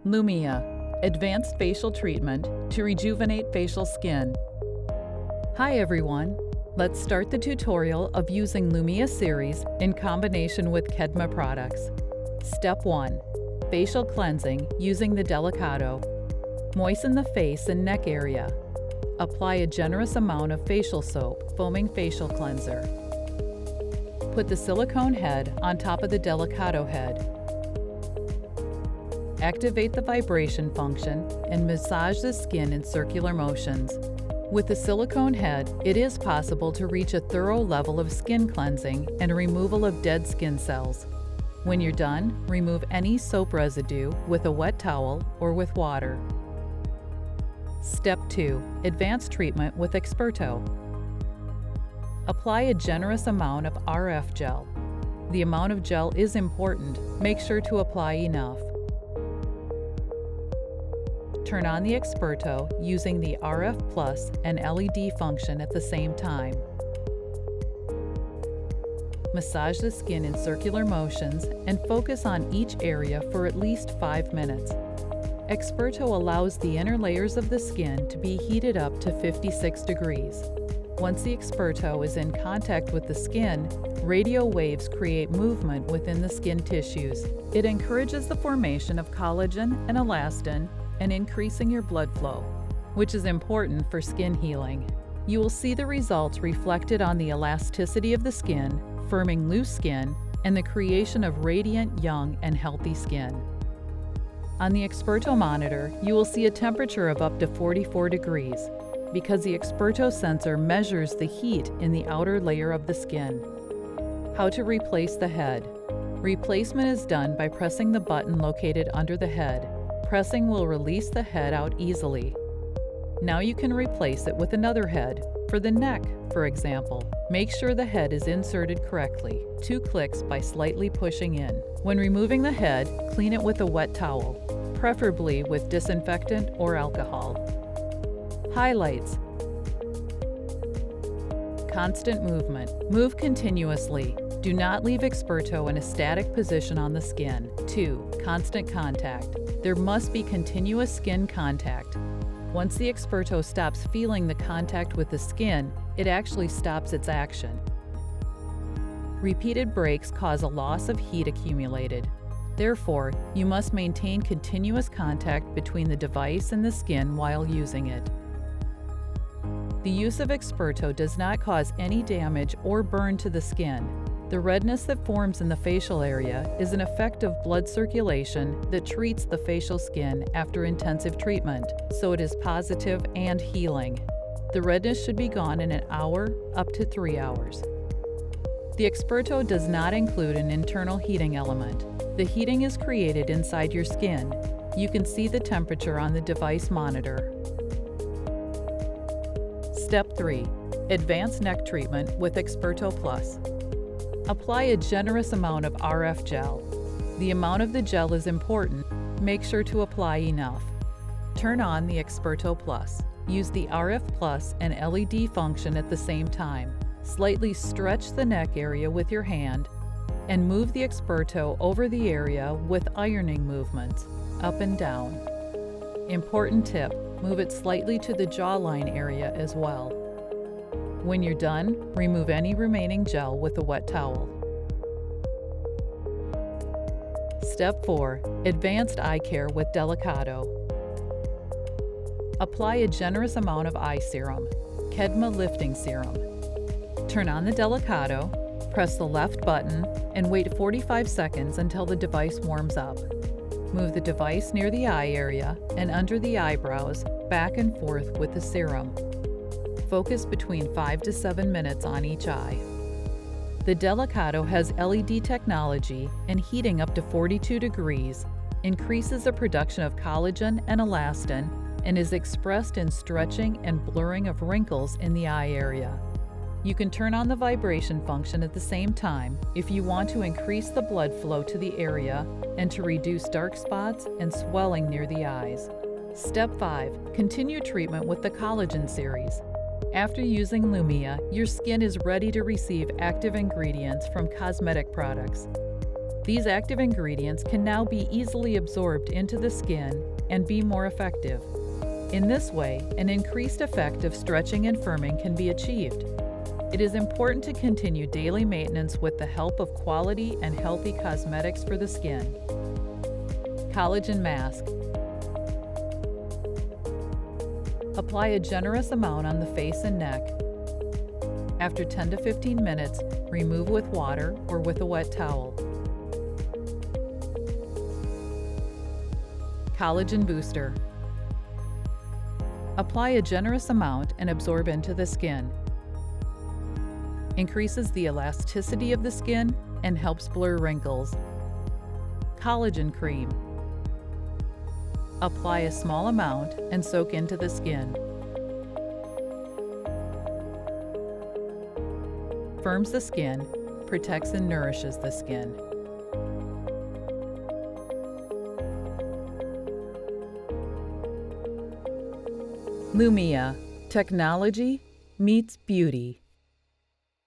Lumia, advanced facial treatment to rejuvenate facial skin. Hi everyone, let's start the tutorial of using Lumia series in combination with Kedma products. Step 1. Facial cleansing using the Delicado. Moisten the face and neck area. Apply a generous amount of facial soap, foaming facial cleanser. Put the silicone head on top of the Delicado head. Activate the vibration function and massage the skin in circular motions. With the silicone head, it is possible to reach a thorough level of skin cleansing and removal of dead skin cells. When you're done, remove any soap residue with a wet towel or with water. Step 2. Advanced treatment with Experto. Apply a generous amount of RF gel. The amount of gel is important. Make sure to apply enough. Turn on the Experto using the RF Plus and LED function at the same time. Massage the skin in circular motions and focus on each area for at least 5 minutes. Experto allows the inner layers of the skin to be heated up to 56 degrees. Once the Experto is in contact with the skin, radio waves create movement within the skin tissues. It encourages the formation of collagen and elastin and increasing your blood flow, which is important for skin healing. You will see the results reflected on the elasticity of the skin, firming loose skin, and the creation of radiant, young, and healthy skin. On the Experto monitor, you will see a temperature of up to 44 degrees because the Experto sensor measures the heat in the outer layer of the skin. How to replace the head. Replacement is done by pressing the button located under the head. Pressing will release the head out easily. Now you can replace it with another head. For the neck, for example, make sure the head is inserted correctly. 2 clicks by slightly pushing in. When removing the head, clean it with a wet towel, preferably with disinfectant or alcohol. Highlights. Constant movement. Move continuously. Do not leave Experto in a static position on the skin. 2. Constant contact. There must be continuous skin contact. Once the Experto stops feeling the contact with the skin, it actually stops its action. Repeated breaks cause a loss of heat accumulated. Therefore, you must maintain continuous contact between the device and the skin while using it. The use of Experto does not cause any damage or burn to the skin. The redness that forms in the facial area is an effect of blood circulation that treats the facial skin after intensive treatment, so it is positive and healing. The redness should be gone in an hour up to 3 hours. The Experto does not include an internal heating element. The heating is created inside your skin. You can see the temperature on the device monitor. Step 3. Advanced neck treatment with Experto Plus. Apply a generous amount of RF gel. The amount of the gel is important. Make sure to apply enough. Turn on the Experto Plus. Use the RF Plus and LED function at the same time. Slightly stretch the neck area with your hand and move the Experto over the area with ironing movements, up and down. Important tip, move it slightly to the jawline area as well. When you're done, remove any remaining gel with a wet towel. Step 4. Advanced eye care with Delicado. Apply a generous amount of eye serum, Kedma Lifting Serum. Turn on the Delicado, press the left button, and wait 45 seconds until the device warms up. Move the device near the eye area and under the eyebrows, back and forth with the serum. Focus between 5 to 7 minutes on each eye. The Delicado has LED technology and heating up to 42 degrees, increases the production of collagen and elastin, and is expressed in stretching and blurring of wrinkles in the eye area. You can turn on the vibration function at the same time if you want to increase the blood flow to the area and to reduce dark spots and swelling near the eyes. Step 5. Continue treatment with the collagen series. After using Lumia, your skin is ready to receive active ingredients from cosmetic products. These active ingredients can now be easily absorbed into the skin and be more effective. In this way, an increased effect of stretching and firming can be achieved. It is important to continue daily maintenance with the help of quality and healthy cosmetics for the skin. Collagen mask. Apply a generous amount on the face and neck. After 10 to 15 minutes, remove with water or with a wet towel. Collagen booster. Apply a generous amount and absorb into the skin. Increases the elasticity of the skin and helps blur wrinkles. Collagen cream. Apply a small amount and soak into the skin. Firms the skin, protects and nourishes the skin. Lumia. Technology meets beauty.